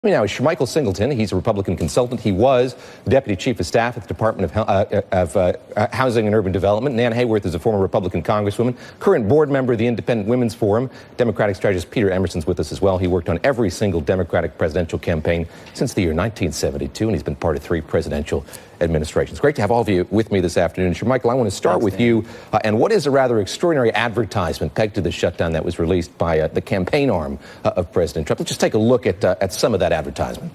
Now, Michael Singleton, he's a Republican consultant. He was Deputy Chief of Staff at the Department of Housing and Urban Development. Nan Hayworth is a former Republican Congresswoman, current board member of the Independent Women's Forum. Democratic strategist Peter Emerson's with us as well. He worked on every single Democratic presidential campaign since the year 1972, and he's been part of 3 presidential administrations. Great to have all of you with me this afternoon. Michael, I want to start with you and what is a rather extraordinary advertisement pegged to the shutdown that was released by the campaign arm of President Trump. Let's just take a look at some of that advertisement.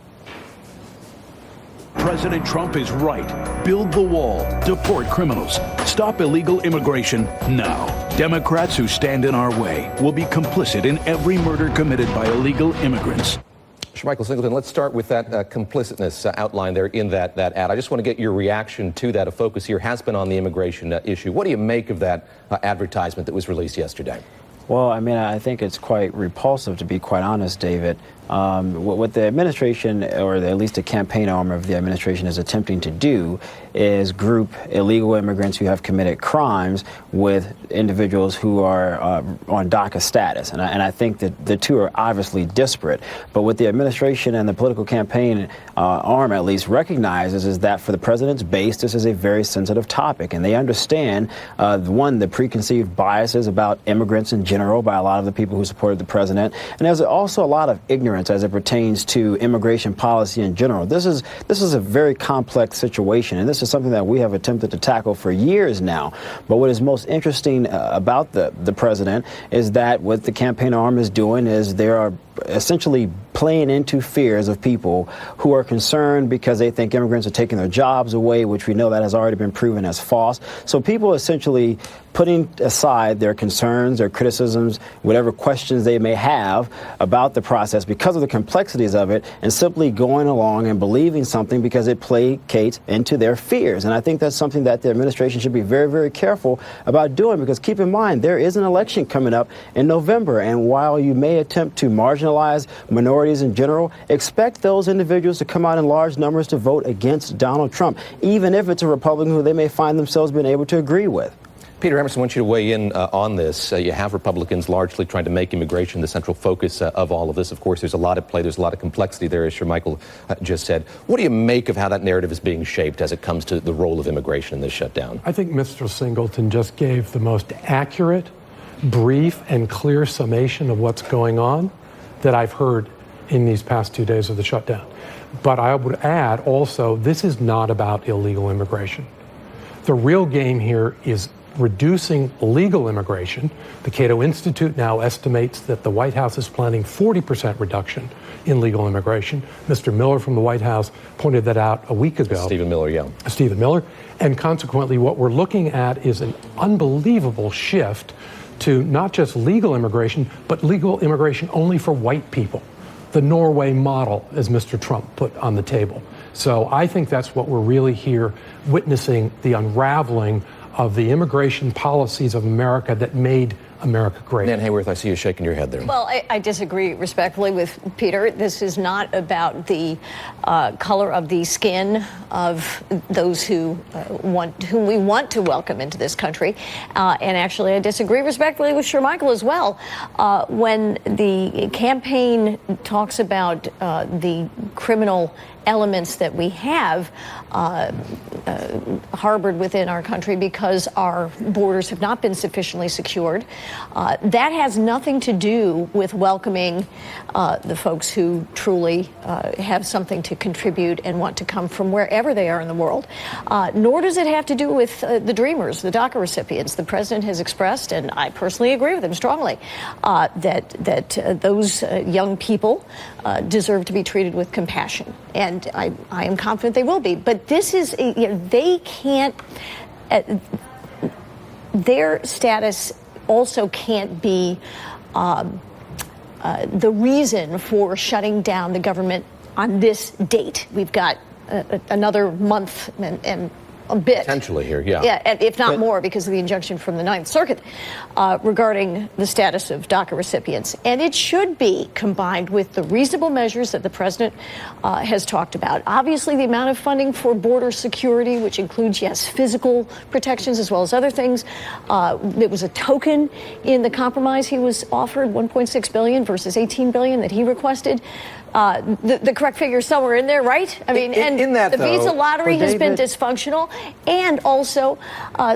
President Trump is right. Build the wall. Deport criminals. Stop illegal immigration now. Democrats who stand in our way will be complicit in every murder committed by illegal immigrants. Michael Singleton, let's start with that complicitness outline there in that ad. I just want to get your reaction to that. A focus here has been on the immigration issue. What do you make of that advertisement that was released yesterday? Well, I mean, I think it's quite repulsive, to be quite honest, David. What the administration, or at least the campaign arm of the administration, is attempting to do is group illegal immigrants who have committed crimes with individuals who are on DACA status. And I think that the two are obviously disparate. But what the administration and the political campaign arm at least recognizes is that for the president's base, this is a very sensitive topic. And they understand, one, the preconceived biases about immigrants in general by a lot of the people who supported the president. And there's also a lot of ignorance as it pertains to immigration policy in general. This is a very complex situation, and this is something that we have attempted to tackle for years now. But what is most interesting about the president is that what the campaign arm is doing is they are essentially playing into fears of people who are concerned because they think immigrants are taking their jobs away, which we know that has already been proven as false. So people essentially putting aside their concerns, their criticisms, whatever questions they may have about the process because of the complexities of it, and simply going along and believing something because it placates into their fears. And I think that's something that the administration should be very, very careful about doing, because keep in mind, there is an election coming up in November. And while you may attempt to marginalize minorities in general, expect those individuals to come out in large numbers to vote against Donald Trump, even if it's a Republican who they may find themselves being able to agree with. Peter Emerson, I want you to weigh in on this. You have Republicans largely trying to make immigration the central focus of all of this. Of course, there's a lot at play. There's a lot of complexity there, as Michael just said. What do you make of how that narrative is being shaped as it comes to the role of immigration in this shutdown? I think Mr. Singleton just gave the most accurate, brief, and clear summation of what's going on that I've heard in these past 2 days of the shutdown. But I would add also, this is not about illegal immigration. The real game here is reducing legal immigration. The Cato Institute now estimates that the White House is planning 40% reduction in legal immigration. Mr. Miller from the White House pointed that out a week ago. Stephen Miller, yeah. Stephen Miller. And consequently, what we're looking at is an unbelievable shift to not just legal immigration, but legal immigration only for white people. The Norway model, as Mr. Trump put on the table. So I think that's what we're really here witnessing, the unraveling of the immigration policies of America that made America great. Nan Hayworth, I see you shaking your head there. Well, I disagree respectfully with Peter. This is not about the color of the skin of those whom we want to welcome into this country. And actually, I disagree respectfully with Michael as well. When the campaign talks about the criminal elements that we have harbored within our country because our borders have not been sufficiently secured. That has nothing to do with welcoming the folks who truly have something to contribute and want to come from wherever they are in the world. Nor does it have to do with the dreamers, the DACA recipients. The president has expressed, and I personally agree with him strongly, that those young people deserve to be treated with compassion. And I am confident they will be. But this is, they can't, their status also can't be the reason for shutting down the government on this date. We've got another month and a bit. Potentially here, yeah. Yeah, if not more, because of the injunction from the Ninth Circuit regarding the status of DACA recipients. And it should be combined with the reasonable measures that the president has talked about. Obviously, the amount of funding for border security, which includes, yes, physical protections as well as other things. It was a token in the compromise he was offered, $1.6 billion versus $18 billion that he requested. The correct figure is somewhere in there, right? I mean, the visa lottery has been dysfunctional, and also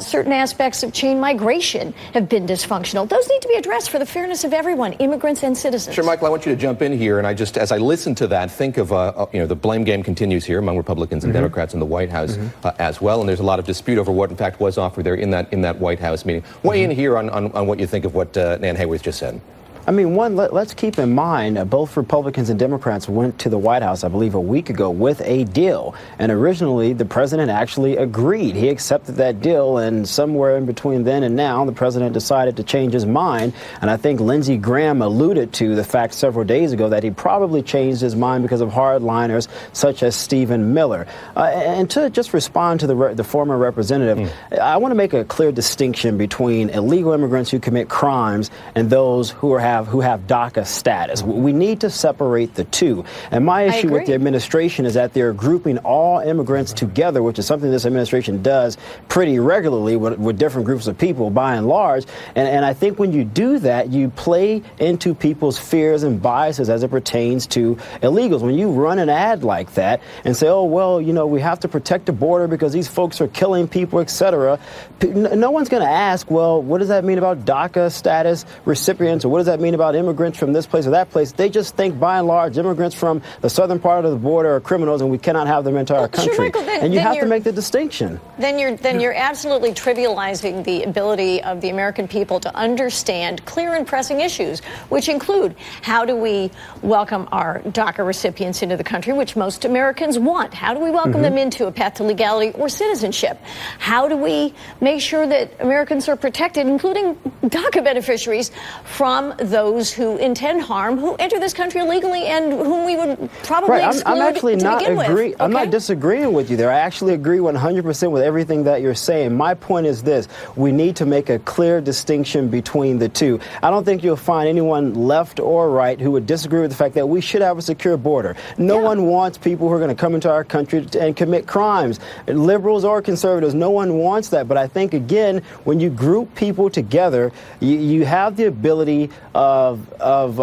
certain aspects of chain migration have been dysfunctional. Those need to be addressed for the fairness of everyone, immigrants and citizens. Sure, Michael, I want you to jump in here, and as I listen to that, think of, the blame game continues here among Republicans and Democrats in the White House as well, and there's a lot of dispute over what, in fact, was offered there in that White House meeting. Weigh in here on what you think of what Nan Hayworth just said. I mean, let's keep in mind both Republicans and Democrats went to the White House, I believe, a week ago with a deal. And originally, the president actually agreed. He accepted that deal. And somewhere in between then and now, the president decided to change his mind. And I think Lindsey Graham alluded to the fact several days ago that he probably changed his mind because of hardliners such as Stephen Miller. And to just respond to the former representative, I want to make a clear distinction between illegal immigrants who commit crimes and those who have DACA status. We need to separate the two. And my issue with the administration is that they're grouping all immigrants together, which is something this administration does pretty regularly with different groups of people by and large. And I think when you do that, you play into people's fears and biases as it pertains to illegals. When you run an ad like that and say, oh, well, we have to protect the border because these folks are killing people, etc., no one's going to ask, well, what does that mean about DACA status recipients, or what does that mean about immigrants from this place or that place? They just think, by and large, immigrants from the southern part of the border are criminals, and we cannot have them into our country. Sure, Michael, and you have to make the distinction. Then you're absolutely trivializing the ability of the American people to understand clear and pressing issues, which include how do we welcome our DACA recipients into the country, which most Americans want? How do we welcome them into a path to legality or citizenship? How do we make sure that Americans are protected, including DACA beneficiaries, from those who intend harm, who enter this country illegally, and whom we would probably exclude I'm actually to not begin with. Okay? I'm not disagreeing with you there. I actually agree 100% with everything that you're saying. My point is this: we need to make a clear distinction between the two. I don't think you'll find anyone left or right who would disagree with the fact that we should have a secure border. No one wants people who are going to come into our country and commit crimes, liberals or conservatives. No one wants that. But I think, again, when you group people together, you have the ability of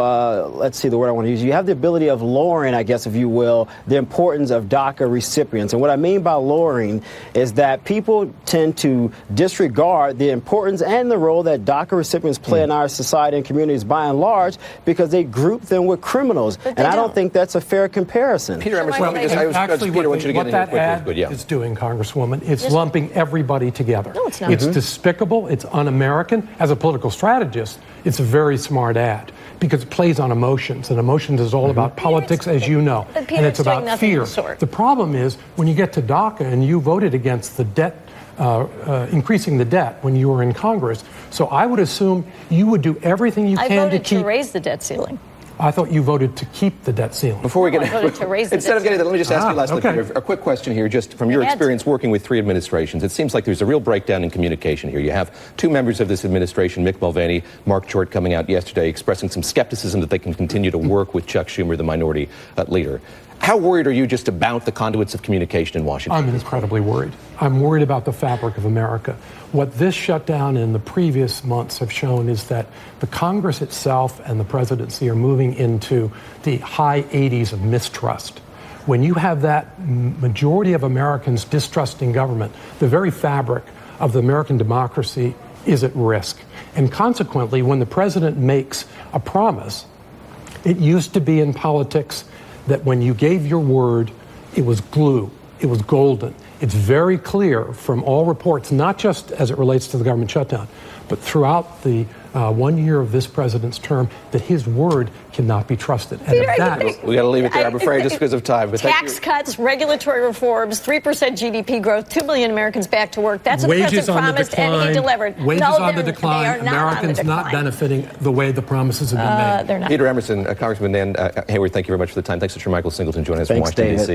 let's see the word I want to use. You have the ability of lowering, I guess, if you will, the importance of DACA recipients. And what I mean by lowering is that people tend to disregard the importance and the role that DACA recipients play in our society and communities by and large, because they group them with criminals. And I don't think that's a fair comparison. Peter Emerson, what that ad is doing, Congresswoman, it's lumping everybody together. No, it's not. It's despicable. It's un-American. As a political strategist, it's a very smart ad because it plays on emotions, and emotions is all about politics, as you know, and it's about fear. The problem is when you get to DACA and you voted against the debt, increasing the debt when you were in Congress. So I would assume you would do everything you can to keep. I voted to raise the debt ceiling. I thought you voted to keep the debt ceiling. Before we get to raise the instead of getting that, let me just ask you lastly, okay. Peter, a quick question here, just from your experience working with three administrations. It seems like there's a real breakdown in communication here. You have two members of this administration, Mick Mulvaney, Mark Short, coming out yesterday expressing some skepticism that they can continue to work with Chuck Schumer, the minority leader. How worried are you just about the conduits of communication in Washington? I'm incredibly worried. I'm worried about the fabric of America. What this shutdown and the previous months have shown is that the Congress itself and the presidency are moving into the high 80s of mistrust. When you have that majority of Americans distrusting government, the very fabric of the American democracy is at risk. And consequently, when the president makes a promise, it used to be in politics that when you gave your word, it was glue, it was golden. It's very clear from all reports, not just as it relates to the government shutdown, but throughout the 1 year of this president's term, that his word cannot be trusted. And Peter, we got to leave it there, I'm afraid, just because of time. But tax cuts, regulatory reforms, 3% GDP growth, 2 million Americans back to work. That's what the president promised, and he delivered. Wages on the decline. Americans not benefiting the way the promises have been made. They're not. Peter Emerson, Congressman Nan Hayworth, thank you very much for the time. Thanks to Michael Singleton joining us from Washington, D.C.